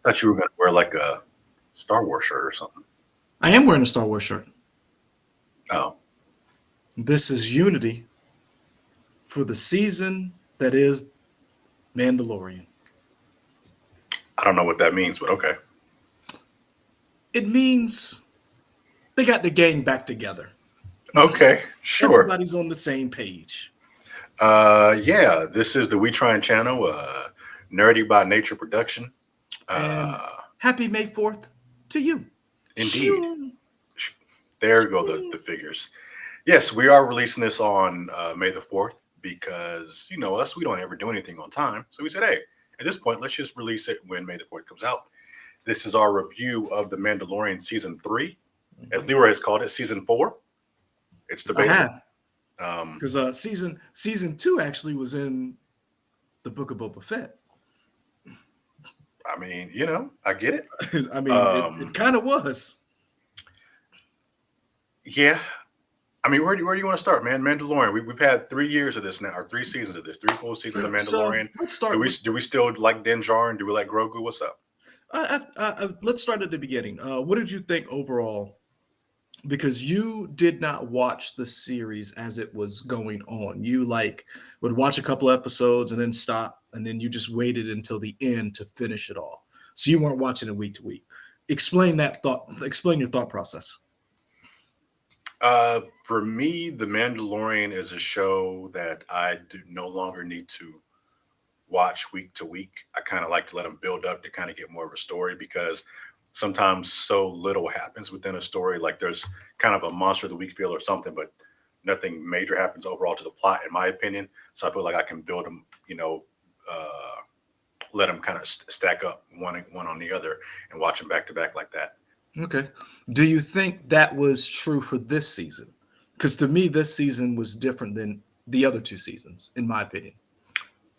thought you were gonna wear like a Star Wars shirt or something. I am wearing a Star Wars shirt. Oh, This is Unity for the season that is Mandalorian. I don't know what that means, but okay. It means they got the gang back together. Okay, sure. Everybody's on the same page. Yeah, this is the We Tryin' channel, Nerdy by Nature production. And Uh, happy May 4th to you. indeed. Shoo. There go the figures. Yes, we are releasing this on May the 4th because, you know, us, we don't ever do anything on time. So we said, hey, at this point, let's just release it when May the 4th comes out. This is our review of The Mandalorian Season 3. As Leroy has called it, Season 4. It's I debatable. have Um, because season 2 actually was in the Book of Boba Fett. I mean, you know, I get it. I mean, it Um, kind of was. yeah. I mean, where do you want to start, man? Mandalorian. We've had 3 years of this now, or 3 seasons of this, three full seasons of So Mandalorian. let's Do start we with do we still like Din Djarin? Do we like Grogu? What's up? let's start at the beginning. What did you think overall? Because you did not watch the series as it was going on. You like would watch a couple episodes and then stop, and then you just waited until the end to finish it all. So you weren't watching it week to week. Explain that thought. Explain your thought process. For me, The Mandalorian is a show that I do no longer need to watch week to week. I kind of like to let them build up to kind of get more of a story because sometimes so little happens within a story. Like there's kind of a monster of the week feel or something, but nothing major happens overall to the plot, in my opinion. So I feel like I can build them, you know, let them kind of stack up one on the other and watch them back to back like that. Okay. Do you think that was true for this season? Because to me, this season was different than the other two seasons, in my opinion.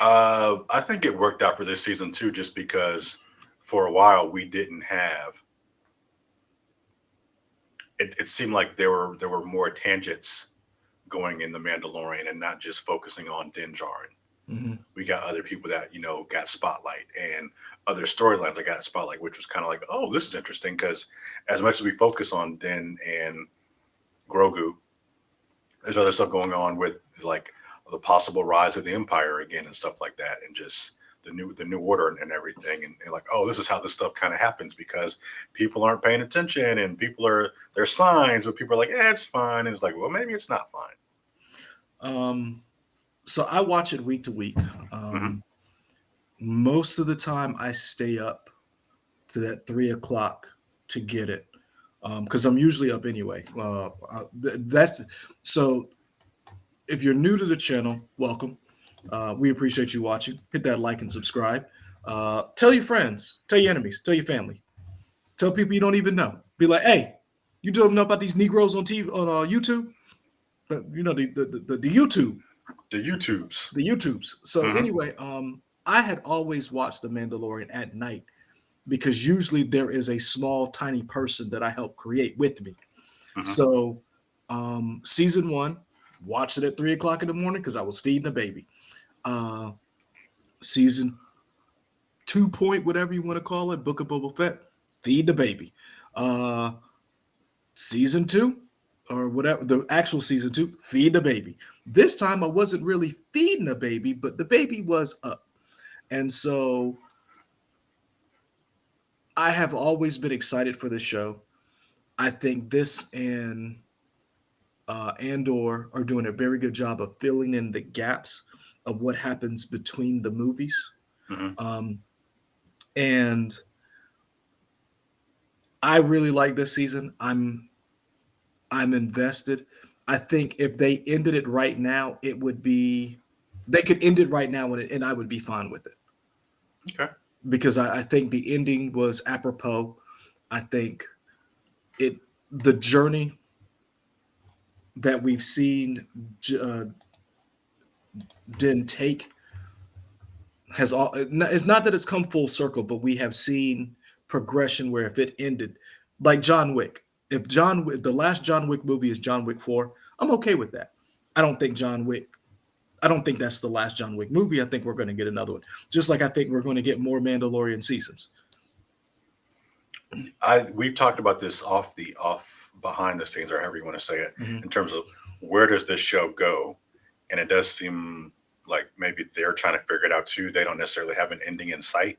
I think it worked out for this season too, just because for a while we didn't have. It seemed like there were more tangents going in the Mandalorian and not just focusing on Din Djarin. Mhm. We got other people that got spotlight and other storylines that got spotlight, which was kind of like, oh, this is interesting because as much as we focus on Din and Grogu, there's other stuff going on with like the possible rise of the Empire again and stuff like that, and just the new order and everything, and like, oh, this is how this stuff kind of happens because people aren't paying attention and people are there's signs, but people are like, yeah, it's fine, and it's like, well, maybe it's not fine. Um, so I watch it week to week. Hmm. Um, Most of the time, I stay up to that 3 o'clock to get it because I'm usually up anyway. That's so. If you're new to the channel, welcome. We appreciate you watching. Hit that like and subscribe. Tell your friends, tell your enemies, tell your family, tell people you don't even know. Be like, hey, you don't know about these Negroes on TV on YouTube? You know the YouTube, The YouTubes. the YouTubes. So Hmm. anyway, I had always watched The Mandalorian at night because usually there is a small, tiny person that I help create with me. Hmm. So, season one, watched it at 3 o'clock in the morning because I was feeding the baby. Uh, season 2 point, whatever you want to call it, Book of Boba Fett, feed the baby. Uh, season two, or whatever, the actual season two, feed the baby. This time I wasn't really feeding the baby, but the baby was up. And so I have always been excited for this show. I think this and Andor are doing a very good job of filling in the gaps of what happens between the movies. Hmm. Um, and I really like this season. I'm invested. I think if they ended it right now, it would be they could end it right now and I would be fine with it Okay. because I think the ending was apropos. I think it the journey that we've seen uh, Din take has all. It's not that it's come full circle, but we have seen progression where if it ended like John Wick, if the last John Wick movie is John Wick 4, I'm okay with that. I don't think John Wick I don't think that's the last John Wick movie. I think we're going to get another one. Just like I think we're going to get more Mandalorian seasons. We've talked about this off behind the scenes, or however you want to say it, Mhm. in terms of where does this show go, and it does seem like maybe they're trying to figure it out too. They don't necessarily have an ending in sight,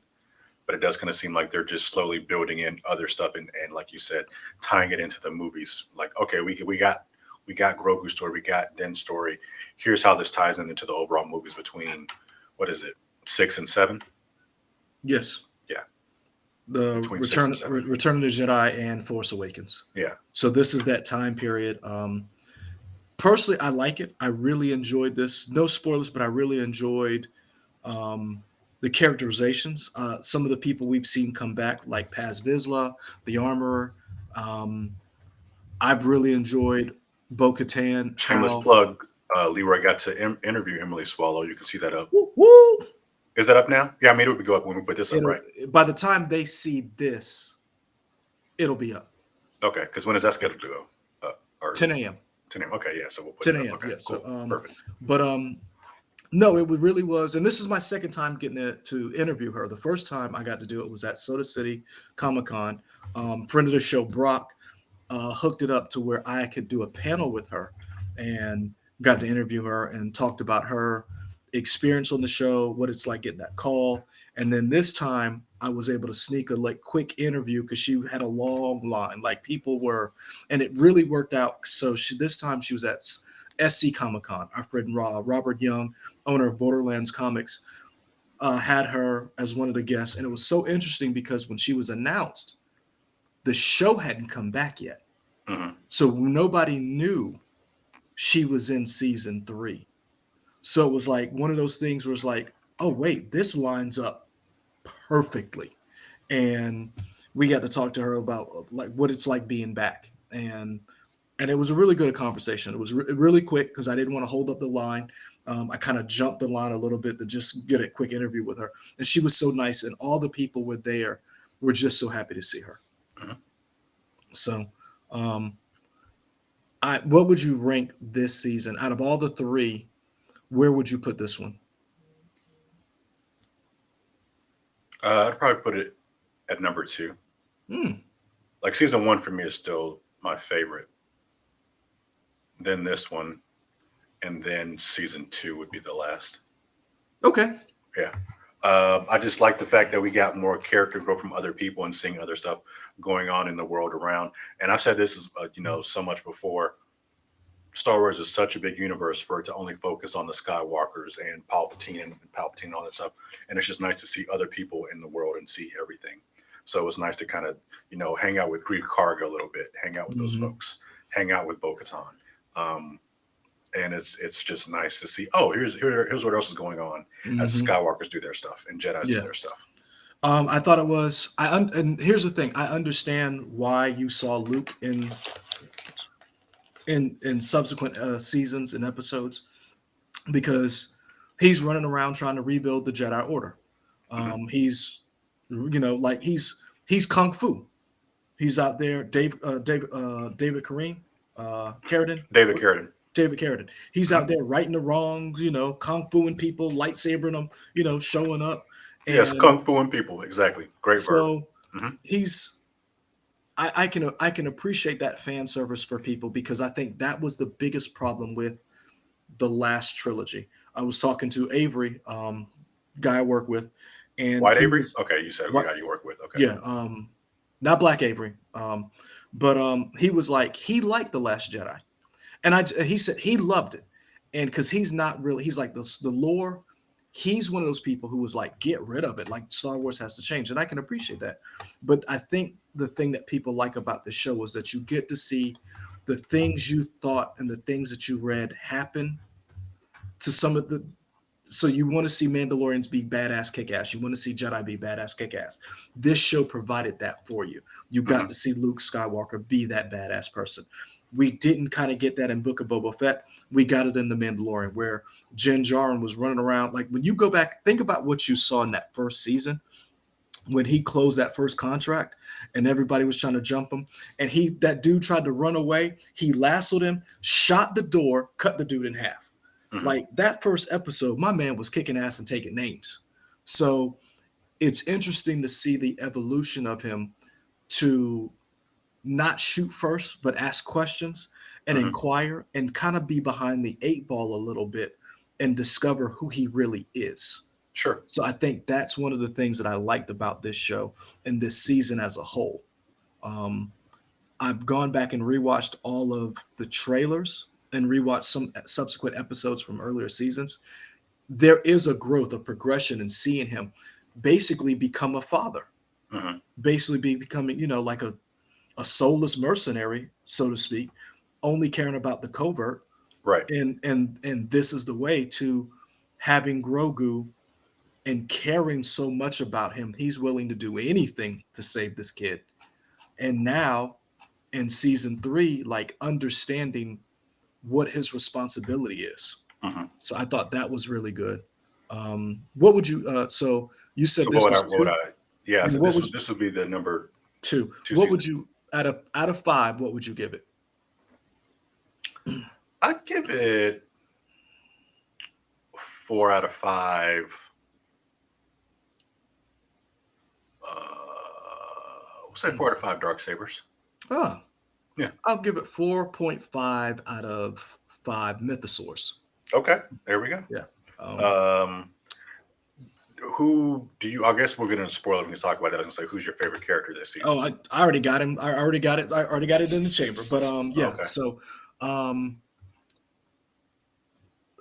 but it does kind of seem like they're just slowly building in other stuff, and like you said, tying it into the movies. Like, okay, we got Grogu's story, we got Den's story. Here's how this ties into the overall movies between what is it, 6 and 7? Yes, Yeah, the between 6 and 7. Return of the Jedi and Force Awakens. Yeah. So this is that time period. Personally, I like it. I really enjoyed this. No spoilers, but I really enjoyed um, the characterizations. Some of the people we've seen come back, like Paz Vizsla, the Armorer. Um, I've really enjoyed Bo-Katan. Shameless How plug. Leroy got to interview Emily Swallow. You can see that up. woo, woo, Is that up now? Yeah, I mean it would go up when we put this up, it'll right? by the time they see this, it'll be up. Okay, because when is that scheduled to go? Or 10 a.m. 10 a.m. Okay, yeah. So we'll put 10 it up. a.m. Okay, Yeah. So cool, perfect. but no, really was, and this is my second time getting to interview her. The first time I got to do it was at Soda City Comic Con. Friend of the show, Brock, hooked it up to where I could do a panel with her, and got to interview her and talked about her experience on the show, what it's like getting that call, and then this time I was able to sneak a like quick interview because she had a long line, like people were, and it really worked out. So this time she was at SC Comic Con. Our friend Robert Young, owner of Borderlands Comics, had her as one of the guests, and it was so interesting because when she was announced, the show hadn't come back yet, Hmm. so nobody knew she was in season 3. So it was like one of those things where it's like, oh wait, this lines up perfectly, and we got to talk to her about like what it's like being back, and it was a really good conversation. It was really quick because I didn't want to hold up the line. I kind of jumped the line a little bit to just get a quick interview with her, and she was so nice, and all the people were there were just so happy to see her. Hmm. So, um, what would you rank this season out of all the three? Where would you put this one? I'd probably put it at number 2. Hmm. Like season 1 for me is still my favorite. Then this one, and then season 2 would be the last. Okay. Yeah. I just like the fact that we got more character growth from other people and seeing other stuff going on in the world around. And I've said this is, so much before. Star Wars is such a big universe for it to only focus on the Skywalkers and Palpatine and all that stuff. And it's just nice to see other people in the world and see everything. So it was nice to kind of, hang out with Greek Karga a little bit, hang out with those Hmm. folks, hang out with Bo-Katan. Um, and it's just nice to see. Oh, here's what else is going on as the Hmm. Skywalkers do their stuff and Jedi's do Yeah. their stuff. I thought it was. And here's the thing. I understand why you saw Luke in subsequent seasons and episodes because he's running around trying to rebuild the Jedi Order. Hmm. He's like he's kung fu. He's out there. David Kareem, Carradine, David Carradine. David Carradine. He's Hmm. out there righting the wrongs. Kung fuing people, lightsabering them. Showing up, Yes, and kung fu and people. Exactly. Great verb. so Hmm. he's I can appreciate that fan service for people because I think that was the biggest problem with the last trilogy. I was talking to Avery, guy I work with, and White he Avery. was Okay, you said what? guy you work with. Okay. Yeah, not Black Avery, but he was like he liked the Last Jedi, and he said he loved it, and because he's not really he's like the lore. He's one of those people who was like, get rid of it. Like Star Wars has to change, and I can appreciate that. But I think the thing that people like about the show is that you get to see the things you thought and the things that you read happen to some of the. So you want to see Mandalorians be badass kick ass. You want to see Jedi be badass kick ass. This show provided that for you. You got Hmm. to see Luke Skywalker be that badass person. We didn't kind of get that in Book of Boba Fett. We got it in The Mandalorian, where Jen Djarin was running around. Like when you go back, think about what you saw in that first season when he closed that first contract and everybody was trying to jump him. And that dude tried to run away. He lassoed him, shot the door, cut the dude in half. Hmm. Like that first episode, my man was kicking ass and taking names. So it's interesting to see the evolution of him to not shoot first, but ask questions and Hmm. inquire and kind of be behind the eight ball a little bit and discover who he really is. Sure. So I think that's one of the things that I liked about this show and this season as a whole. Um, I've gone back and rewatched all of the trailers and rewatched some subsequent episodes from earlier seasons. There is a growth, a progression in seeing him basically become a father, Hmm. basically becoming, like a soulless mercenary, so to speak, only caring about the covert. Right. And this is the way to having Grogu and caring so much about him. He's willing to do anything to save this kid. And now in season 3, like understanding what his responsibility is. Hmm. So I thought that was really good. What would you? So you said So this is what would two. I? Yeah. Yeah, So what was this would be the number two? two What season. would you out of five? What would you give it? I'd give it 4 out of 5. We'll say 4 out of 5 dark sabers. Oh, Yeah. I'll give it 4.5 out of 5 mythosaurs. Okay. There we go. Yeah. Um, Um, who do you? I guess we're gonna spoil it. We can talk about that. I was gonna say, who's your favorite character this season? oh, I already got him. I already got it. I already got it in the chamber. But yeah. Okay. Um,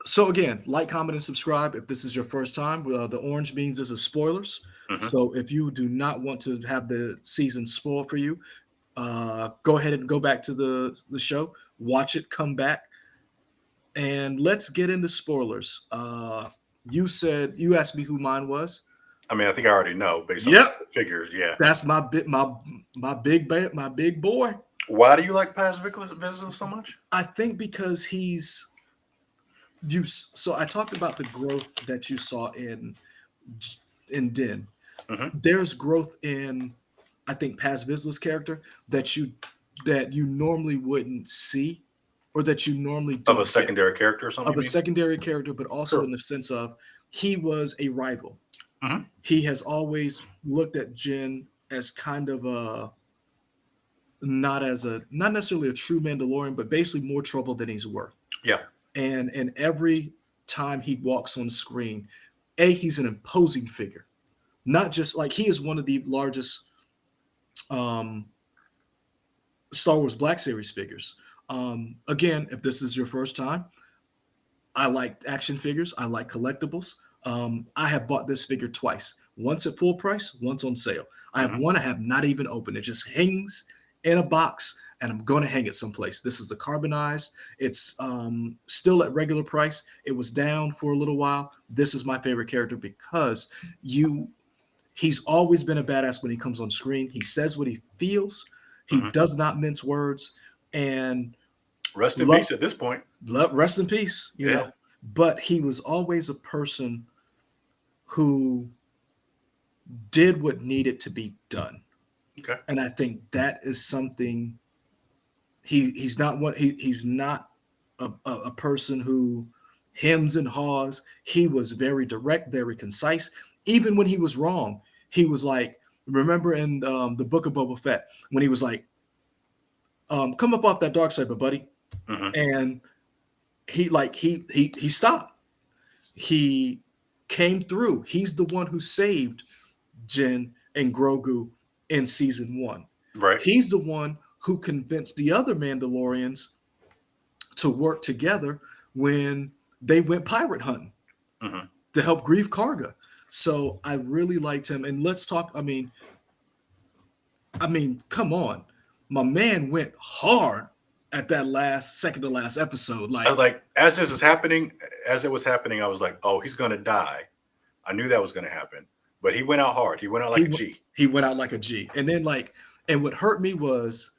so again, like, comment, and subscribe if this is your first time. The orange beans is a spoilers. Hmm. So if you do not want to have the season spoiled for you, go ahead and go back to the show, watch it, come back, and let's get into spoilers. You asked me who mine was. I mean, I think I already know based on the Yep, figures. Yeah. that's my big boy. Why do you like Paz Vizsla so much? I think because he's you. So I talked about the growth that you saw in Din. Hmm. There's growth in, I think, Paz Vizsla's character that you normally wouldn't see, or that you normally Of a don't get, secondary character or something, of you a mean? secondary character, but also Sure. in the sense of he was a rival. Hmm. He has always looked at Jin as kind of a not necessarily a true Mandalorian, but basically more trouble than he's worth. Yeah. And every time he walks on screen, he's an imposing figure. Not just like he is one of the largest um, Star Wars Black Series figures. Again, if this is your first time, I like action figures. I like collectibles. I have bought this figure twice. Once at full price, once on sale. I have Hmm. one I have not even opened. It just hangs in a box, and I'm going to hang it someplace. This is the carbonized. It's still at regular price. It was down for a little while. This is my favorite character because you he's always been a badass when he comes on screen. He says what he feels. He Hmm. does not mince words. And Rest in love, peace at this point. rest in peace, Yeah. But he was always a person who did what needed to be done. Okay. And I think that is something he's not a person who hems and haws. He was very direct, very concise. Even when he was wrong, he was like, remember in the book of Boba Fett, when he was like, come up off that dark side, but buddy. Hmm. And he stopped. He came through. He's the one who saved Jin and Grogu in season 1. Right. He's the one who convinced the other Mandalorians to work together when they went pirate hunting Hmm. to help Grief Karga. So I really liked him. And let's talk. Come on. My man went hard at that last second to last episode. I was Like like, as it was happening, I was like, oh, he's gonna die. I knew that was gonna happen. But he went out hard. He went out he like a w- G. he went out like a G. And then and what hurt me was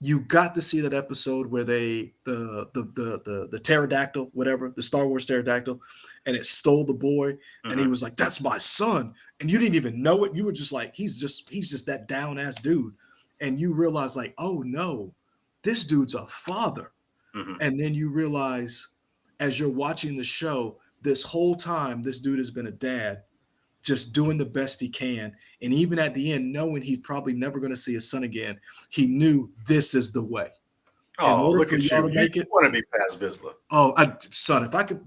you got to see that episode where they the pterodactyl, whatever, the Star Wars pterodactyl, and it stole the boy, and he Hmm. was like, "That's my son," and you didn't even know it. You were just like, "He's just that down ass dude," and you realize like, "Oh no, this dude's a father," Hmm. and then you realize as you're watching the show, this whole time, this dude has been a dad, just doing the best he can. And even at the end, knowing he's probably never going to see his son again, he knew this is the way. In Oh, order look for at y'all you. to You make it, want to be past Vizsla. oh, son, if I could,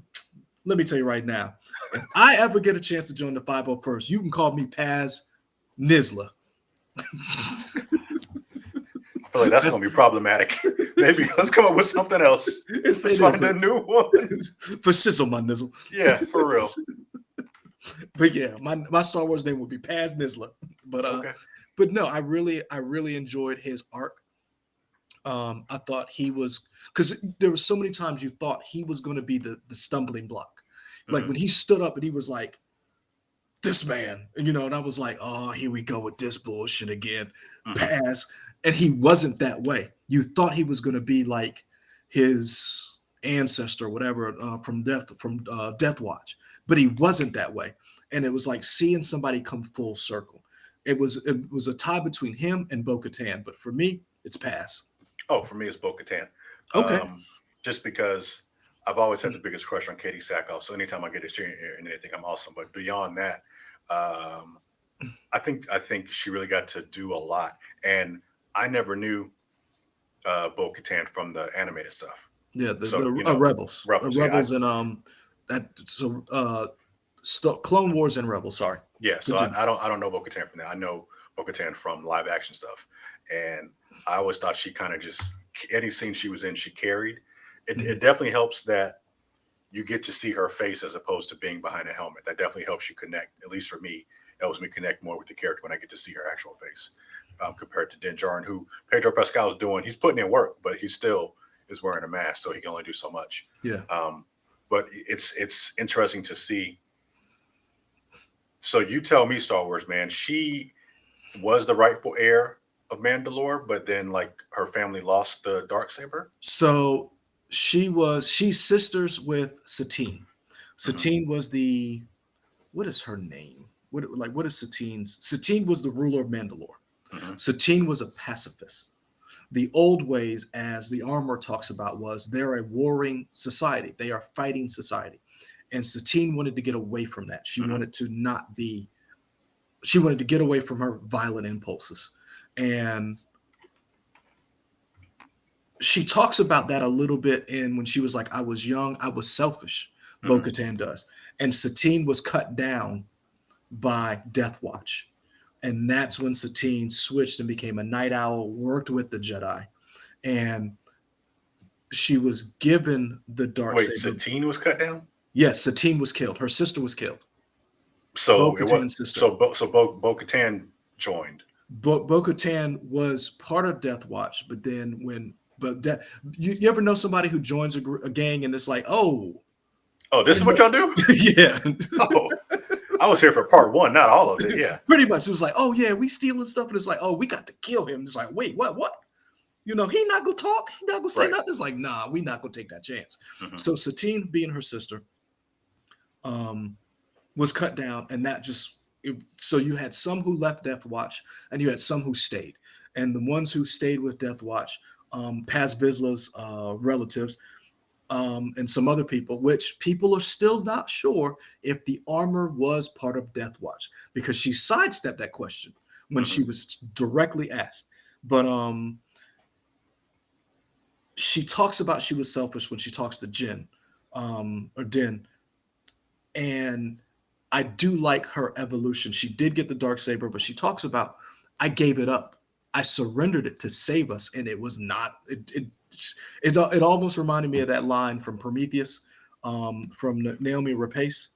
let me tell you right now, if I ever get a chance to join the 501st, you can call me Paz Nizla. I feel like that's That's going to be problematic. Maybe let's come up with something else. if Let's it is, find a new one. for sizzle my nizzle. Yeah, for real. But yeah, my Star Wars name would be Paz Nizla. But Okay. but no, I really enjoyed his arc. I thought he was, because there were so many times you thought he was going to be the stumbling block, like Hmm. when he stood up and he was like, "This man," and I was like, "Oh, here we go with this bullshit again." Hmm. Pass, and he wasn't that way. You thought he was going to be like his ancestor, whatever, from Death Watch, but he wasn't that way. And it was like seeing somebody come full circle. It was a tie between him and Bo-Katan, but for me, it's Pass. Oh, for me, it's Bo-Katan. Okay. Just because I've always had the biggest crush on Katie Sackhoff. So anytime I get to see her in anything, I'm awesome. But beyond that, um, I think she really got to do a lot, and I never knew Bo-Katan from the animated stuff. Yeah, the So the Rebels, Rebels. Yeah, Rebels, and that so Clone Wars and Rebels. Sorry, yeah. So continue. I don't know Bo-Katan from that. I know Bo-Katan from live action stuff, and I always thought she kind of just any scene she was in, she carried. It Mhm. definitely helps that you get to see her face as opposed to being behind a helmet. That definitely helps you connect. At least for me, it helps me connect more with the character when I get to see her actual face, compared to Din Djarin, who Pedro Pascal is doing. He's putting in work, but he still is wearing a mask, so he can only do so much. Yeah. Um, but it's interesting to see. So you tell me, Star Wars man, she was the rightful heir of Mandalore, but then like her family lost the dark saber. So she's sisters with Satine. Hmm. Satine was the what is her name? What is Satine's? Satine was the ruler of Mandalore. Hmm. Satine was a pacifist. The old ways, as the armor talks about, was they're a warring society. They are fighting society. And Satine wanted to get away from that. She Hmm. wanted to not be, she wanted to get away from her violent impulses. And she talks about that a little bit in when she was like, I was young, I was selfish. Bo Hmm. Katan does. And Satine was cut down by Death Watch. And that's when Satine switched and became a night owl, worked with the Jedi. And she was given the dark Wait, saber. Satine was cut down. Yes, Satine was killed. Her sister was killed. Bo So it was Katan's sister. Bo Katan joined. Bo Katan was part of Death Watch, but then you ever know somebody who joins a gang and it's like, oh, Oh, this is what y'all do. yeah, Oh, I was here for part one, not all of it. Yeah. pretty much. It was like, oh yeah, we stealing stuff, and it's like, oh, we got to kill him. It's like, wait, what? He not gonna talk. He not gonna say Right. nothing. It's like, nah, we not gonna take that chance. Hmm. So Satine, being her sister, um, was cut down, and that so you had some who left Death Watch, and you had some who stayed, and the ones who stayed with Death Watch, Paz Vizsla's relatives, and some other people, which people are still not sure if the armor was part of Death Watch because she sidestepped that question when Hmm. she was directly asked. But she talks about she was selfish when she talks to Jin, or Din, and I do like her evolution. She did get the dark saber, but she talks about I gave it up. I surrendered it to save us, and it was not. It almost reminded me of that line from Prometheus, from Naomi Rapace,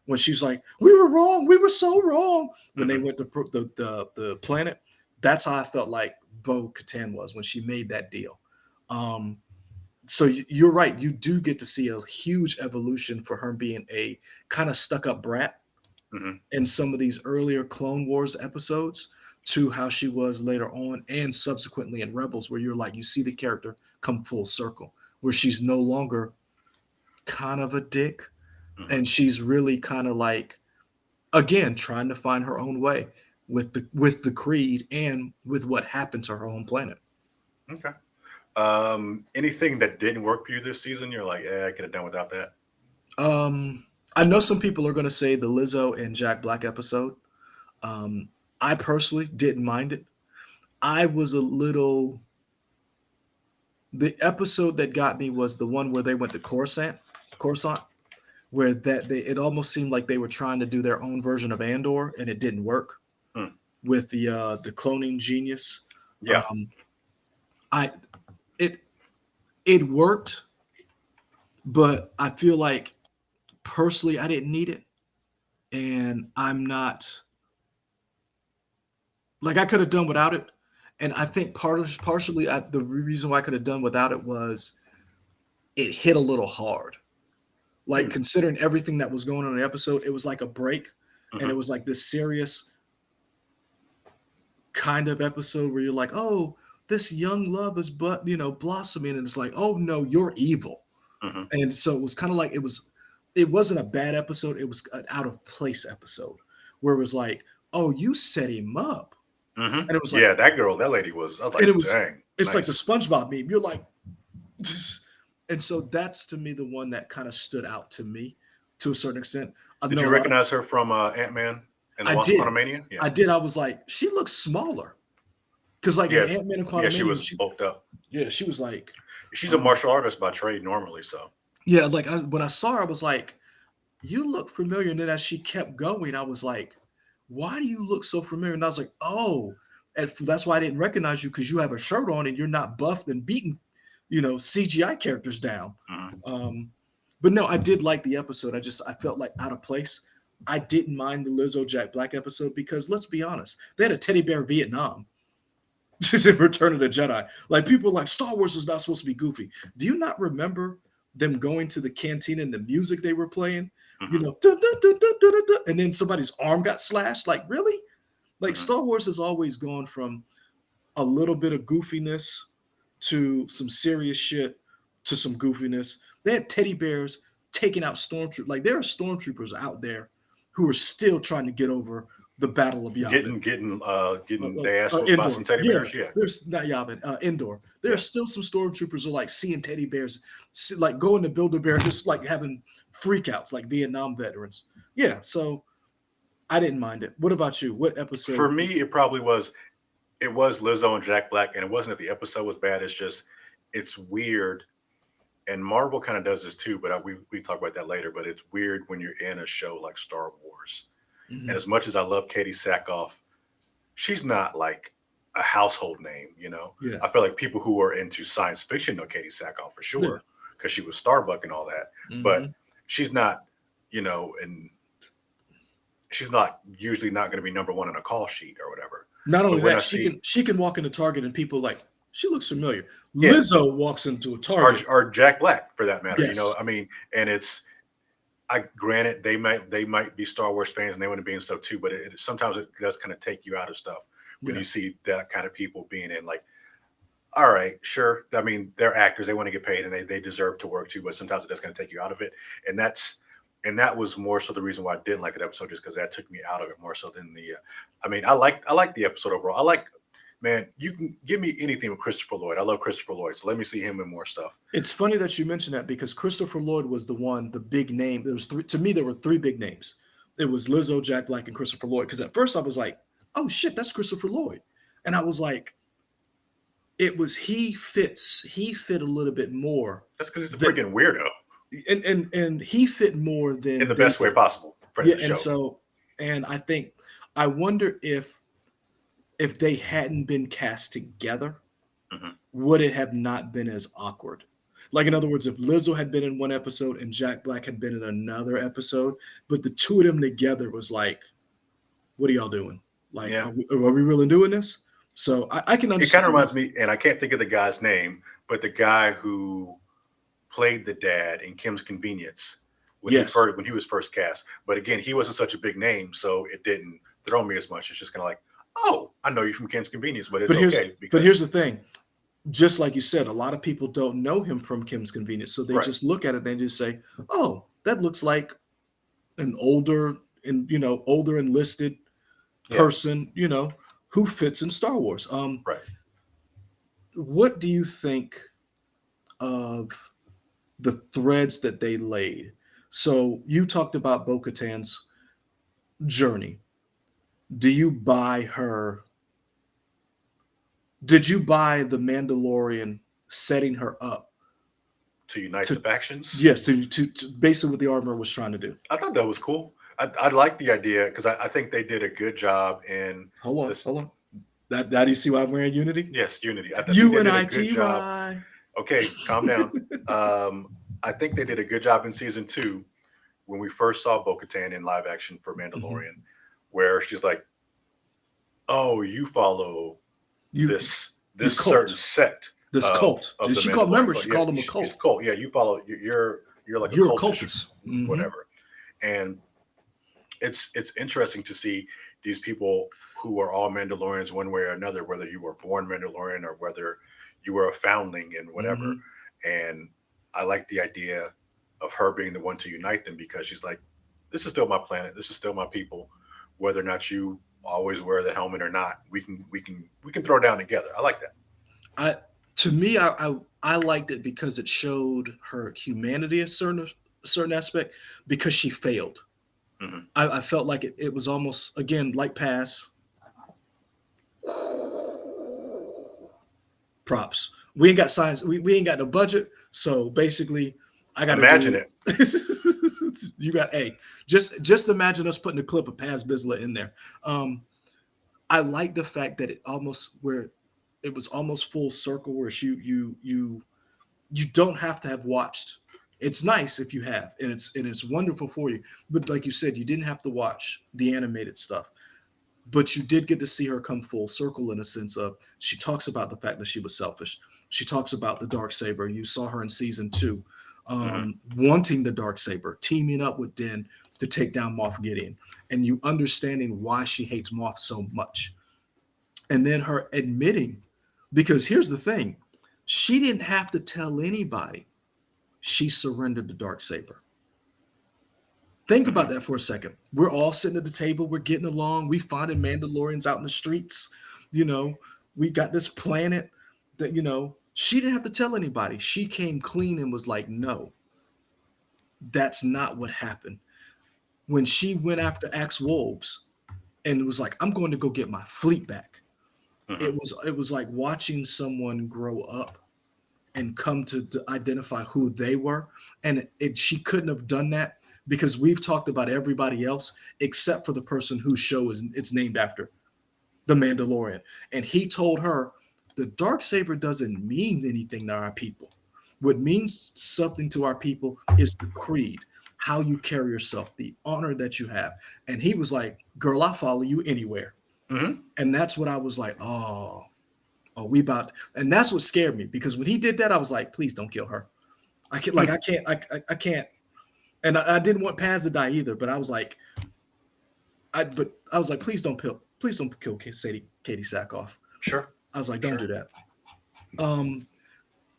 when she's like, "We were wrong. We were so wrong." When they Hmm. went to the planet, that's how I felt like Bo Katan was when she made that deal. Um, so you're right. You do get to see a huge evolution for her being a kind of stuck up brat Hmm. in some of these earlier Clone Wars episodes to how she was later on and subsequently in Rebels, where you're like, you see the character come full circle, where she's no longer kind of a dick Hmm. and she's really kind of like, again, trying to find her own way with the creed and with what happened to her home planet. Okay. Anything that didn't work for you this season? You're like, I could have done without that. Um, I know some people are going to say the Lizzo and Jack Black episode. Um, I personally didn't mind it. I was a little. The episode that got me was the one where they went to Coruscant, where that they it almost seemed like they were trying to do their own version of Andor, and it didn't work Hmm. with the cloning genius. Yeah. Um, I it it worked, but I feel like personally I didn't need it, and I'm not like I could have done without it. And I think partially the reason why I could have done without it was it hit a little hard. Like Hmm. considering everything that was going on in the episode, it was like a break, and it Hmm. was like this serious kind of episode where you're like, oh, this young love is but blossoming, and it's like, oh no, you're evil. Hmm. And so it was kind of like it wasn't a bad episode, it was an out of place episode where it was like, oh, you set him up. Hmm. And it was like, Yeah, that girl, that lady was. I was and like, it was dang, it's like the nice. SpongeBob meme. You're like, and so that's to me the one that kind of stood out to me to a certain extent. I Did know you a lot of recognize her from Ant Man and the I Wasp: did. Quantumania? Yeah. I did. I was like, she looks smaller. Because like in Yeah. Ant-Man and Yeah. She Quantumania, was bulked up. she was like, She's a um, martial artist by trade normally, so. yeah, like when I saw her, I was like, you look familiar. And then as she kept going, I was like, why do you look so familiar? And I was like, oh, and that's why I didn't recognize you because you have a shirt on and you're not buffed and beating, CGI characters down. Mhm. Um, but no, I did like the episode. I felt like out of place. I didn't mind the Lizzo Jack Black episode because let's be honest, they had a teddy bear in Vietnam. In Return of the Jedi. Like people like Star Wars is not supposed to be goofy. Do you not remember them going to the canteen and the music they were playing? Mhm. Dun, dun, dun, dun, dun, dun, dun, and then somebody's arm got slashed. Like really? Like Mhm. Star Wars has always gone from a little bit of goofiness to some serious shit to some goofiness. They had teddy bears taking out stormtroopers. Like there are stormtroopers out there who are still trying to get over the Battle of Yavin. Getting their ass whooped by Indoor. some teddy Yeah, bears. Yeah. there's not Yavin. Indoor. There are Yeah. still some stormtroopers who are like seeing teddy bears, like going to build a bear, just like having freakouts, like Vietnam veterans. Yeah, so I didn't mind it. What about you? What episode? For me, it probably was. It was Lizzo and Jack Black, and it wasn't that the episode was bad. It's just it's weird, and Marvel kind of does this too. But we talk about that later. But it's weird when you're in a show like Star Wars, and Mhm. as much as I love Katie Sackhoff, she's not like a household name. Yeah, I feel like people who are into science fiction know Katie Sackhoff for yeah. sure because she was Starbuck and all that. But Hmm. she's not, and she's not usually not going to be number one on a call sheet or whatever. Not only But when I that, she see can she can walk into Target and people like she looks familiar. yeah, Lizzo walks into a or Target. or Jack Black for that matter, Yes, I mean, and it's I granted they might be Star Wars fans and they want to be in stuff too, but sometimes it does kind of take you out of stuff when yeah, you see that kind of people being in like, all right, sure. I mean, they're actors, they want to get paid and they deserve to work too, but sometimes it does kind of take you out of it. And that was more so the reason why I didn't like that episode, just because that took me out of it more so than the. I mean, I like the episode overall. I like, man, you can give me anything with Christopher Lloyd. I love Christopher Lloyd, so let me see him in more stuff. it's funny that you mentioned that because Christopher Lloyd was the big name. There was three to me. There were three big names. It was Lizzo, Jack Black, and Christopher Lloyd. Because at first I was like, "Oh shit, that's Christopher Lloyd," and I was like, "It was he fit a little bit more That's because he's a than freaking weirdo and he fit more in than the they best way did." possible for Yeah, the and show. so and I wonder if they hadn't been cast together, Hmm. would it have not been as awkward? Like, in other words, if Lizzo had been in one episode and Jack Black had been in another episode, but the two of them together was like, what are y'all doing? Like, Yeah, are we really doing this? So I can it kind of understand why. reminds me, and I can't think of the guy's name, but the guy who played the dad in Kim's Convenience Yes. when he was first cast. But again, he wasn't such a big name, so it didn't throw me as much. It's just kind of like, oh, I know you from Kim's Convenience, but it's But here's okay but here's because the thing. Just like you said, a lot of people don't know him from Kim's Convenience. So they right, just look at it and they just say, oh, that looks like an older enlisted yeah, person, who fits in Star Wars. right. What do you think of the threads that they laid? So you talked about Bo-Katan's journey. Do you buy her? Did you buy the Mandalorian setting her up To unite the to factions. yes to basically what the armor was trying to do? I thought that was cool. I like the idea because I think they did a good job in Hold on, this. hold on. That now do you see why I'm wearing Unity? Yes, Unity. I think they did a good job. UNITY. Okay, calm down. Um, I think they did a good job in season two when we first saw Bo-Katan in live action for Mhm. Mandalorian, where she's like, "Oh, you follow You your this certain cult. sect This cult. of the She called Mandalorian remember cult. she Yeah, called him a it's cult. cult. Yeah, you follow. You're like a You're a cultist, cultist. Hmm. whatever." And it's interesting to see these people who are all Mandalorians one way or another, whether you were born Mandalorian or whether you were a foundling and whatever. Hmm. And I like the idea of her being the one to unite them because she's like, this is still my planet, this is still my people, whether or not you always wear the helmet or not, we can throw down together. I like that. I to me I liked it because it showed her humanity a certain aspect because she failed. Hmm. I felt like it was almost again like pass props. We ain't got science. We ain't got no budget. So basically, I got to Imagine do. it. You got a just imagine us putting a clip of Paz Vizsla in there. Um, I like the fact that it was almost full circle where you don't have to have watched. It's nice if you have, and it's wonderful for you. But like you said, you didn't have to watch the animated stuff, but you did get to see her come full circle in a sense of she talks about the fact that she was selfish. She talks about the dark saber. You saw her in season two, Hmm. wanting the dark saber, teaming up with Din to take down Moff Gideon, and you understanding why she hates Moff so much, and then her admitting, because here's the thing, she didn't have to tell anybody she surrendered the dark saber. Think about Hmm. that for a second. We're all sitting at the table. We're getting along. We finding Mandalorians out in the streets. You know, we got this planet that, she didn't have to tell anybody. She came clean and was like, no, that's not what happened. When she went after Axe Wolves and was like, I'm going to go get my fleet back. Hmm. It was like watching someone grow up and come to identify who they were. And she couldn't have done that because we've talked about everybody else except for the person whose show is it's named after, the Mandalorian. And he told her the dark saber doesn't mean anything to our people. What means something to our people is the creed, how you carry yourself, the honor that you have. And he was like, girl, I follow you anywhere. Hmm. And that's what I was like, oh, we about, and that's what scared me because when he did that, I was like, please don't kill her. I can't. And I didn't want Paz to die either, but I was like, please please don't kill Katie Sackhoff. Sure. I was like, don't do Sure. that. Um,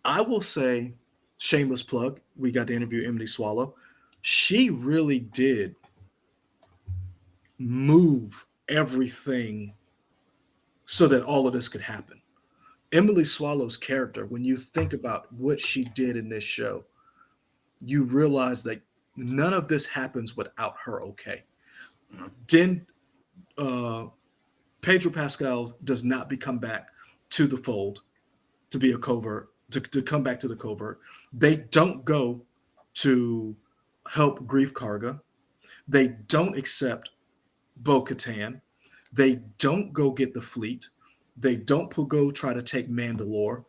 I will say, shameless plug. We got to interview Emily Swallow. She really did move everything so that all of this could happen. Emily Swallow's character, when you think about what she did in this show, you realize that none of this happens without her okay. Hmm. Then uh, Pedro Pascal does not become back to the fold to be a covert, to come back to the covert. They don't go to help Grief Karga. They don't accept Bo Katan. They don't go get the fleet. They don't go try to take Mandalore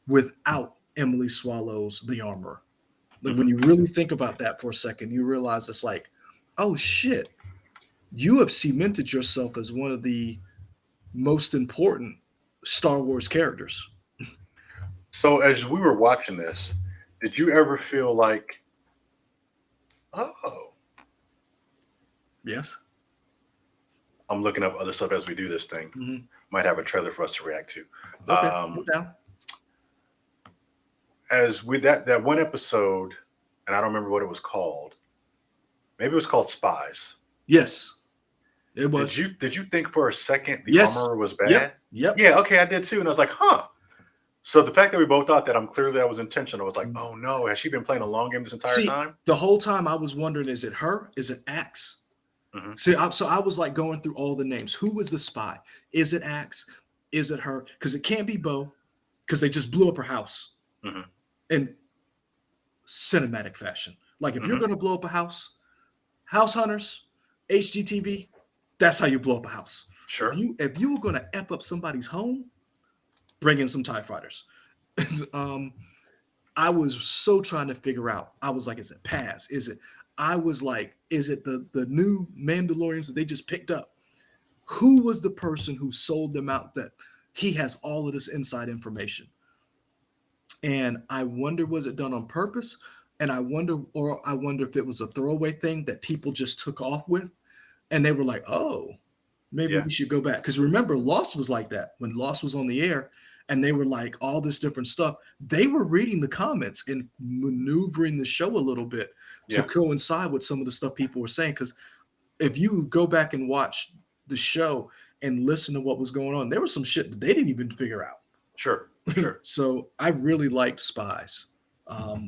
without Emily Swallows the armor. Like when Hmm. you really think about that for a second, you realize it's like, oh shit, you have cemented yourself as one of the most important Star Wars characters. So as we were watching this, did you ever feel like, oh, Yes. I'm looking up other stuff as we do this thing. Mm-hmm. Might have a trailer for us to react to. Okay. I'm Um, down. as with that one episode, and I don't remember what it was called. Maybe it was called Spies. Yes, it Did was. you think for a second the Yes. armor was Yep. bad? Yep. Yeah, okay, I did too, and I was like, huh. So the fact that we both thought that, I'm clearly that was intentional. It was like, oh no, has she been playing a long game this entire See, time? the whole time I was wondering, is it her? Is it Axe? Hmm. See, so I was like going through all the names. Who was the spy? Is it Axe? Is it her? Because it can't be Bo, because they just blew up her house Hmm. in cinematic fashion. Like if you're Hmm. gonna blow up a house, House Hunters, HGTV, that's how you blow up a house. Sure. If you were gonna F up somebody's home, bring in some TIE fighters. um, I was so trying to figure out. I was like, is it Paz? Is it? I was like, is it the new Mandalorians that they just picked up? Who was the person who sold them out that he has all of this inside information? And I wonder, was it done on purpose? And I wonder if it was a throwaway thing that people just took off with, and they were like, oh, maybe Yeah. we should go back. Because remember, Lost was like that when Lost was on the air, and they were like all this different stuff. They were reading the comments and maneuvering the show a little bit to Yeah. coincide with some of the stuff people were saying. Because if you go back and watch the show and listen to what was going on, there was some shit that they didn't even figure out. Sure. Sure. So I really liked Spies,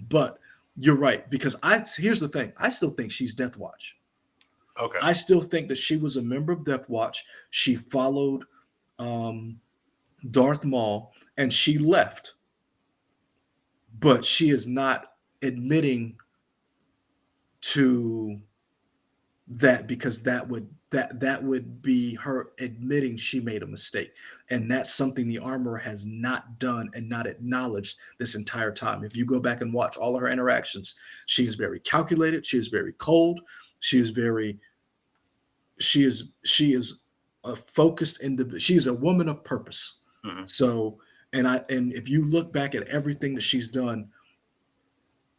but you're right, because I here's the thing: I still think she's Death Watch. Okay. I still think that she was a member of Death Watch. She followed um, Darth Maul, and she left, but she is not admitting to that, because that would be her admitting she made a mistake, and that's something the armorer has not done and not acknowledged this entire time. If you go back and watch all of her interactions, she is very calculated, she is very cold, she is very she is a focused individual. She is a woman of purpose. Hmm. So, and if you look back at everything that she's done,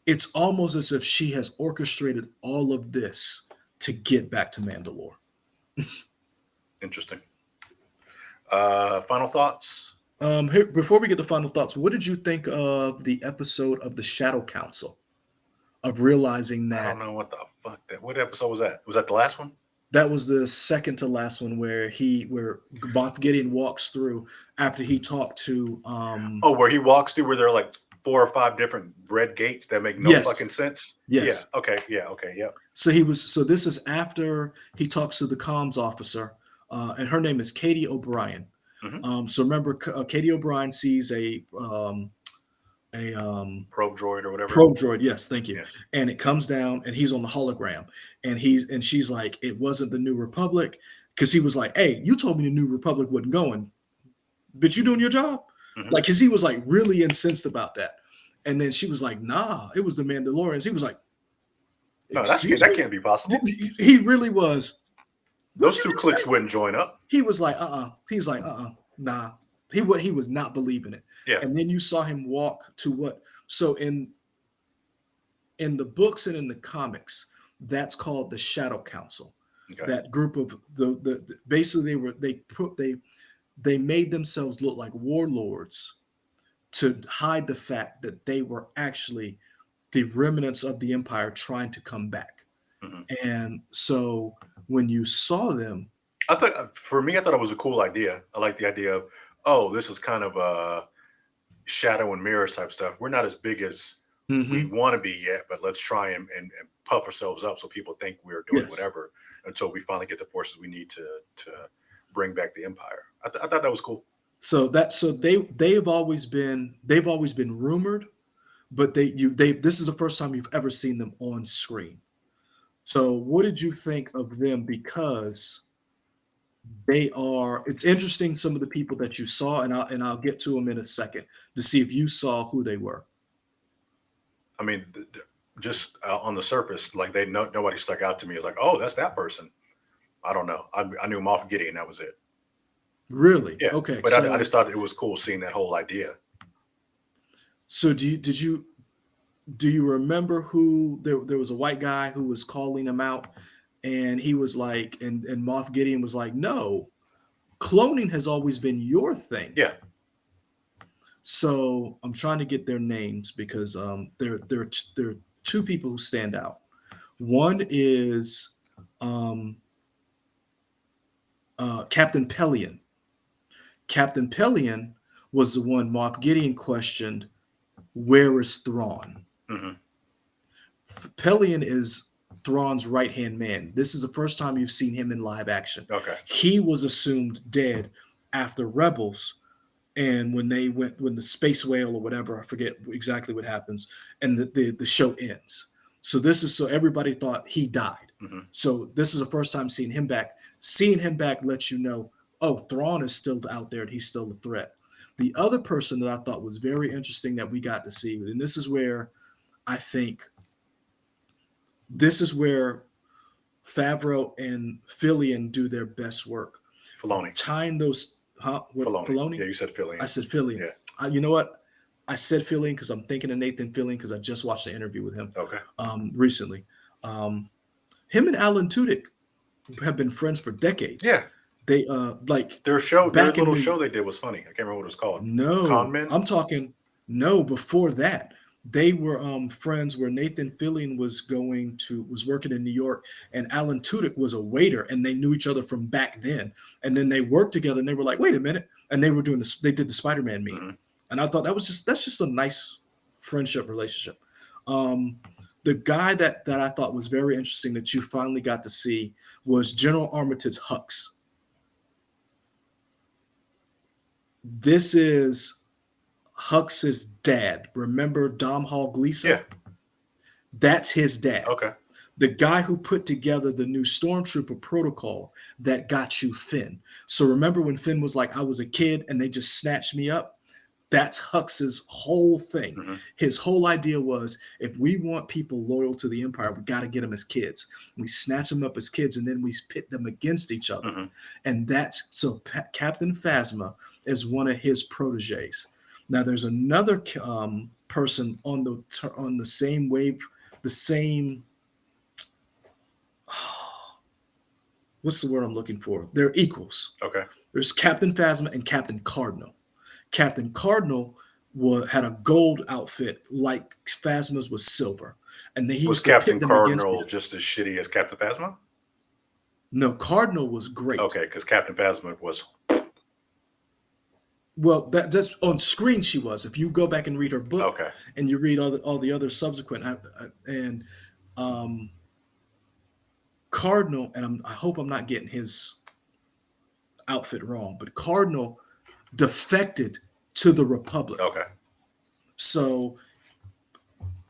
it's almost as if she has orchestrated all of this to get back to Mandalore. Interesting. Final thoughts. Here, before we get to final thoughts, what did you think of the episode of the Shadow Council? Of realizing I don't that know what the fuck that. What episode was that? Was that the last one? that was the second to last one, where Moff Gideon walks through after he talked to Oh, where he walks through where there are like 4 or 5 different red gates that make no yes, fucking sense. Yeah. yes. Okay. Yeah. Okay. Yep. So this is after he talks to the comms officer, and her name is Katie O'Brien. Hmm. So remember, Katie O'Brien sees a Probe droid or whatever. probe droid. Yes, thank you. Yes. And it comes down, and he's on the hologram, and she's like, it wasn't the New Republic, because he was like, hey, you told me the New Republic wasn't going, but you doing your job, Hmm. like, because he was like really incensed about that. And then she was like, nah, it was the Mandalorians. He was like, No, excuse that me. can't be possible. He really was. What'd Those you two just clicks say? wouldn't join up. He was like, He's like, nah. He was not believing it. Yeah. And then you saw him walk to what? So in the books and in the comics, that's called the Shadow Council. Okay. That group of basically they made themselves look like warlords to hide the fact that they were actually the remnants of the empire trying to come back. Hmm. And so when you saw them, I thought for me, I thought it was a cool idea. I like the idea of, oh, this is kind of a shadow and mirrors type stuff. We're not as big as we mhm, want to be yet, but let's try and puff ourselves up so people think we're doing yes. whatever until we finally get the forces we need to bring back the empire. I thought that was cool. So they've always been rumored, but they this is the first time you've ever seen them on screen. So what did you think of them? Because it's interesting, some of the people that you saw, and I'll get to them in a second to see if you saw who they were. I mean, just on the surface, like nobody stuck out to me. It's like, oh, that's that person. I don't know. I knew Moff Gideon. That was it. Really? Yeah, Okay. but I just thought it was cool seeing that whole idea. So do you remember who there was a white guy who was calling him out, and he was like, and Moff Gideon was like, no, cloning has always been your thing. Yeah. So I'm trying to get their names, because there are two people who stand out. One is um, Captain Pelion. Captain Pelion was the one Moff Gideon questioned, "Where is Thrawn?" Hmm. Pelion is Thrawn's right hand man. This is the first time you've seen him in live action. Okay. He was assumed dead after Rebels, and when the space whale or whatever, I forget exactly what happens, and the show ends. So this is so everybody thought he died. Hmm. So this is the first time seeing him back. Seeing him back lets you know, oh, Thrawn is still out there and he's still a threat. The other person that I thought was very interesting that we got to see, and this is where I think this is where Favreau and Fillion do their best work. Filoni. Tying those, huh? What, Filoni. Filoni? Yeah, you said I Fillion. said Fillion. Yeah. You know what? I said Fillion because I'm thinking of Nathan Fillion because I just watched the interview with him Okay. recently. Him and Alan Tudyk have been friends for decades. Yeah. They like Their back in little the show they did was funny. I can't remember what it was called. Con no, Men. I'm talking no before that. They were friends where Nathan Fillion was working in New York and Alan Tudyk was a waiter and they knew each other from back then. And then they worked together and they were like, wait a minute. And they were doing this, they did the Spider-Man meme. Hmm. And I thought that's just a nice friendship relationship. Um, the guy that I thought was very interesting that you finally got to see was General Armitage Hux. This is Hux's dad. Remember Dom Hall Gleason? Yeah. That's his dad. Okay. The guy who put together the new Stormtrooper protocol that got you Finn. So remember when Finn was like, I was a kid and they just snatched me up? That's Hux's whole thing. Hmm. His whole idea was if we want people loyal to the Empire, we got to get them as kids. We snatch them up as kids and then we pit them against each other. Hmm. And that's so Captain Phasma is one of his proteges. Now there's another person on the same wave, the same. What's the word I'm looking for? They're equals. Okay. There's Captain Phasma and Captain Cardinal. Captain Cardinal had a gold outfit like Phasma's was silver, and then he Was used to Captain pit them against Cardinal each other. just as shitty as Captain Phasma? No, Cardinal was great. Okay, because Captain Phasma was Well, that's on screen she was. If you go back and read her book okay. and you read all the other subsequent and um, Cardinal, and I hope I'm not getting his outfit wrong, but Cardinal defected to the Republic. Okay. So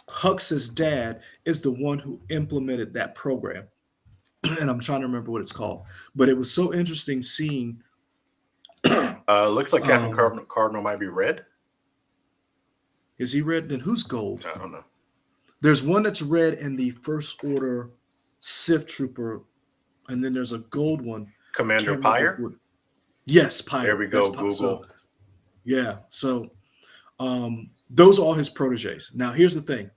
Hux's dad is the one who implemented that program. And I'm trying to remember what it's called. But it was so interesting seeing Looks like Captain um Cardinal might be red. is he red? Then who's gold? I don't know. There's one that's red in the first order Sith Trooper, and then there's a gold one. Commander Can't remember Pyre. Yes, Pyre. There we That's go. Google. So yeah. So those are all his proteges. Now here's the thing.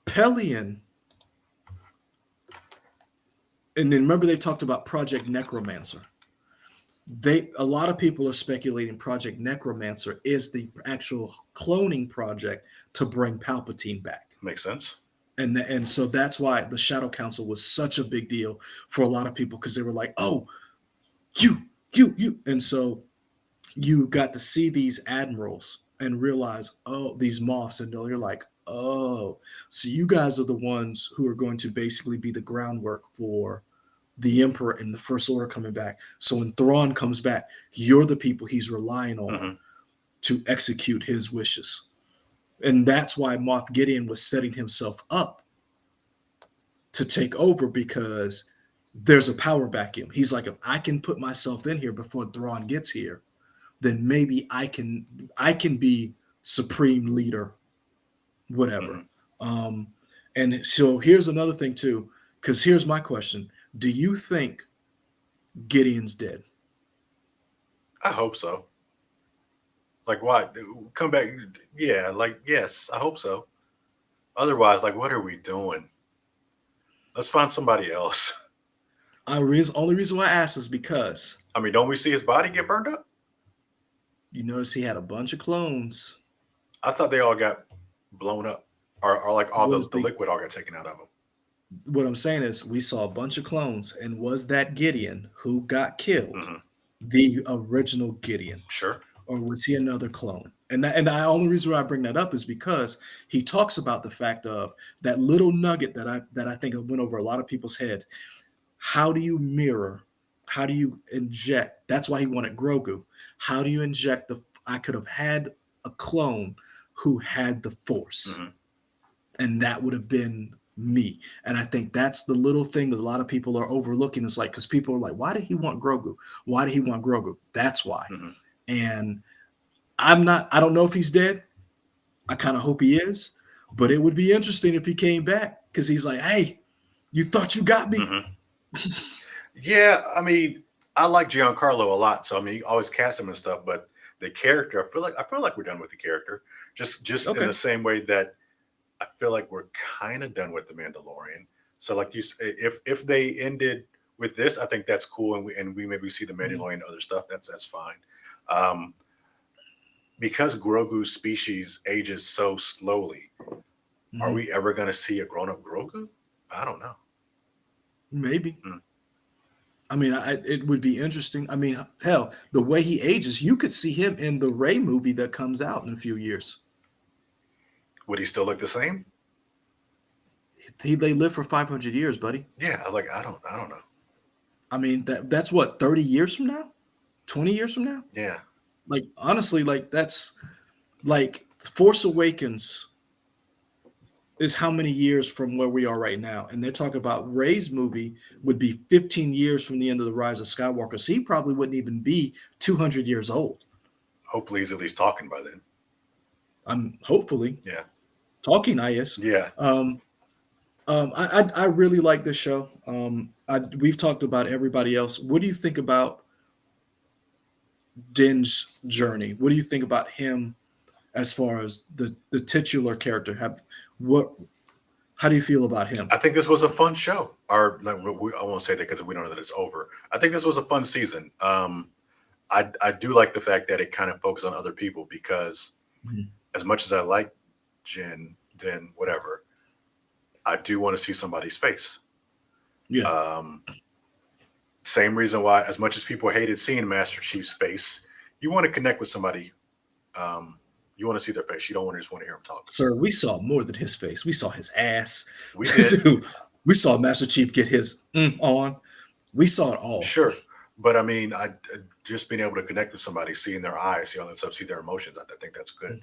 Pelion, and then remember they talked about Project Necromancer. A lot of people are speculating Project Necromancer is the actual cloning project to bring Palpatine back. Makes sense. And so that's why the Shadow Council was such a big deal for a lot of people because they were like, oh, you. And so you got to see these admirals and realize, oh, these moths, and you're like, oh, so you guys are the ones who are going to basically be the groundwork for the Emperor and the First Order coming back. So when Thrawn comes back, you're the people he's relying on Hmm. to execute his wishes. And that's why Moff Gideon was setting himself up to take over because there's a power vacuum. He's like, if I can put myself in here before Thrawn gets here, then maybe I can be supreme leader, whatever. Hmm. And so here's another thing too, because here's my question: do you think Gideon's dead? I hope so. Like, why? Come back. Yeah, like, yes, I hope so. Otherwise, like, what are we doing? Let's find somebody else. Only reason why I asked is because I mean, don't we see his body get burned up? you notice he had a bunch of clones. I thought they all got blown up, or like all Was the the liquid all got taken out of them. What I'm saying is we saw a bunch of clones, and was that Gideon who got killed? Hmm. the original Gideon, Sure. or was he another clone? And the only reason why I bring that up is because he talks about the fact of that little nugget that I think went over a lot of people's head. How do you mirror? How do you inject? That's why he wanted Grogu. How do you inject the? I could have had a clone who had the Force, Hmm. and that would have been me. And I think that's the little thing that a lot of people are overlooking. Is like, because people are like, why did he want Grogu? Why did he want Grogu? That's why. Hmm. And I'm not. I don't know if he's dead. I kind of hope he is. But it would be interesting if he came back because he's like, hey, you thought you got me. Hmm. Yeah, I mean, I like Giancarlo a lot, so I mean, you always cast him and stuff. But the character, I feel like we're done with the character, just in Okay. the same way that I feel like we're kind of done with the Mandalorian. So, like you, if they ended with this, I think that's cool, and we maybe see the Mhm. Mandalorian and other stuff. That's fine. Um, because Grogu's species ages so slowly, are Mhm. we ever going to see a grown up Grogu? I don't know. Maybe. Hmm. I mean, it would be interesting. I mean, hell, the way he ages, you could see him in the Ray movie that comes out in a few years. Would he still look the same? They live for 500 years, buddy. Yeah, I don't know. I mean, that's what 30 years from now, 20 years from now. Yeah. Like honestly, like that's like Force Awakens is how many years from where we are right now, and they're talking about Ray's movie would be 15 years from the end of the Rise of Skywalker. So he probably wouldn't even be 200 years old. Hopefully, he's at least talking by then. I'm hopefully Yeah. talking. I is. Yeah. Um, I really like this show. We've talked about everybody else. What do you think about Din's journey? What do you think about him as far as the titular character? Have what? How do you feel about him? I think this was a fun show. Or like, I won't say that because we don't know that it's over. I think this was a fun season. I do like the fact that it kind of focused on other people because Mhm. as much as I like Din, whatever, I do want to see somebody's face. Yeah, Um, Same reason why, as much as people hated seeing Master Chief's face, you want to connect with somebody. Um, you want to see their face. You don't want to just want to hear them talk. sir. We saw more than his face. We saw his ass. We did, We saw Master Chief get his on. We saw it all. sure, but I mean, just being able to connect with somebody, seeing their eyes, see all that stuff, see their emotions. I think that's good.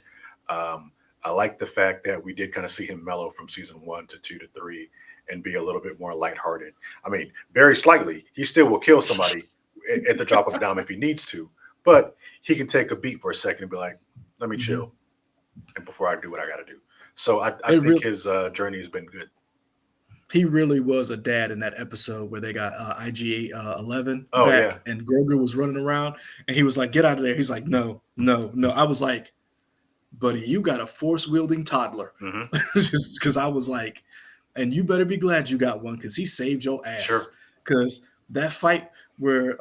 Um, I like the fact that we did kind of see him mellow from season 1 to 2 to 3 and be a little bit more lighthearted. I mean, very slightly, he still will kill somebody at the drop of a dime if he needs to, but he can take a beat for a second and be like, let me Mhm. chill. And before I do what I got to do. So I It think really, his journey has been good. he really was a dad in that episode where they got IG 11 Oh, yeah. back and Grogu was running around and he was like, "Get out of there!" He's like, "No, no, no." I was like, "Buddy, you got a force wielding toddler," Hmm. because I was like, "And you better be glad you got one because he saved your ass." Sure. Because that fight where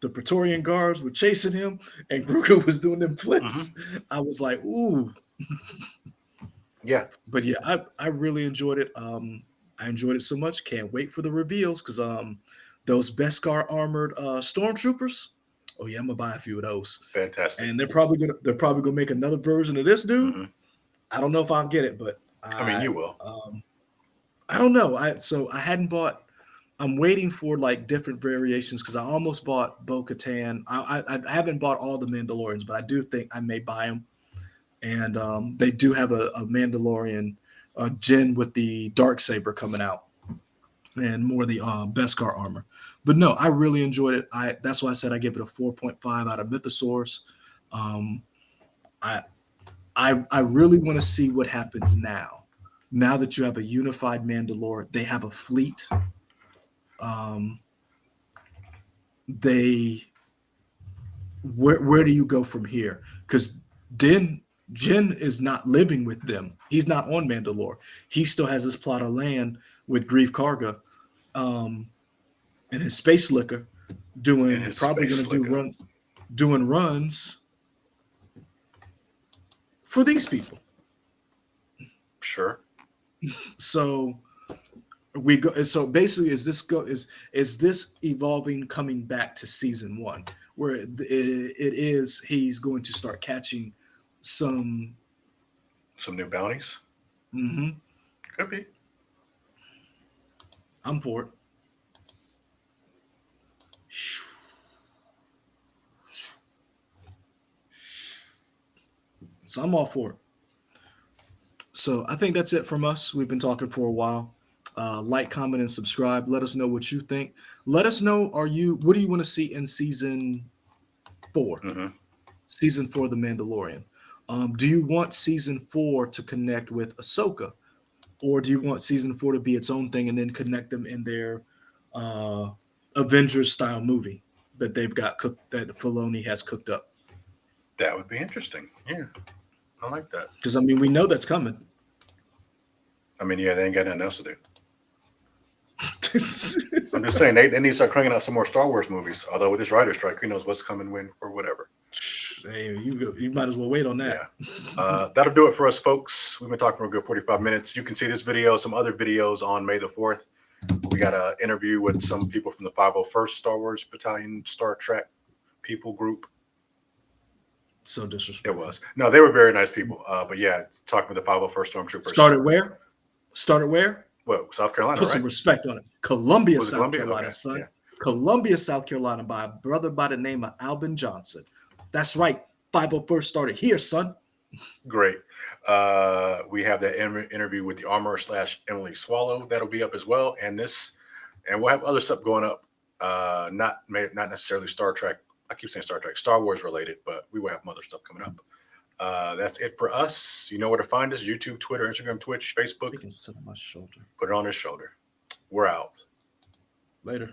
the Praetorian guards were chasing him and Grogu was doing them Hmm. flips, I was like, "Ooh." Yeah. But yeah, I really enjoyed it. I enjoyed it so much. Can't wait for the reveals because those Beskar armored stormtroopers. Oh yeah, I'm gonna buy a few of those, Fantastic. and they're probably gonna make another version of this dude. Hmm. I don't know if I'll get it, but I mean, you will. I don't know. I hadn't bought. I'm waiting for like different variations because I almost bought Bo-Katan. I haven't bought all the Mandalorians, but I do think I may buy them. And they do have a Mandalorian Jin with the dark saber coming out and more of the Beskar armor. But no, I really enjoyed it. I That's why I said I give it a 4.5 out of Mythosaurus. Um, I I really want to see what happens now. Now that you have a unified Mandalore, they have a fleet. Um, they where do you go from here? Because Din Jin is not living with them. He's not on Mandalore. He still has his plot of land with Grief Karga, um, and his space liquor In doing his probably space going to do slicker. doing runs for these people. Sure. So we go. So basically, is this evolving, coming back to season one, where it is he's going to start catching some. Some new bounties. Hmm. Could be. I'm for it. So I'm all for it. So I think that's it from us. We've been talking for a while. Like, comment, and subscribe. Let us know what you think. Let us know, what do you want to see in season 4? Hmm. Season 4 of The Mandalorian. Do you want season 4 to connect with Ahsoka? Or do you want season 4 to be its own thing and then connect them in their uh, Avengers style movie that they've got cooked, that Filoni has cooked up? That would be interesting. Yeah, I like that. Because I mean, we know that's coming. I mean, yeah, they ain't got nothing else to do. I'm just saying they need to start cranking out some more Star Wars movies. Although with this writer strike, who knows what's coming when or whatever. Hey, you might as well wait on that. Yeah. That'll do it for us, folks. We've been talking for a good 45 minutes. You can see this video, some other videos on May the 4th. We got an interview with some people from the 501st Star Wars Battalion Star Trek people group. So It disrespectful. was. No, they were very nice people. But yeah, talking with the 501st Stormtroopers. Started where? Started where? Well, South Carolina, Put right? some respect on it. Columbia, Was it South Columbia? Carolina, Okay. son. Yeah. Columbia, South Carolina, by a brother by the name of Albin Johnson. That's right. 501st started here, son. Great. We have that interview with the armor / Emily Swallow. That'll be up as well. And we'll have other stuff going up. Not necessarily Star Trek. I keep saying Star Trek, Star Wars related, but we will have other stuff coming up. That's it for us. You know where to find us: YouTube, Twitter, Instagram, Twitch, Facebook. He can sit on my shoulder. Put it on his shoulder. We're out. Later.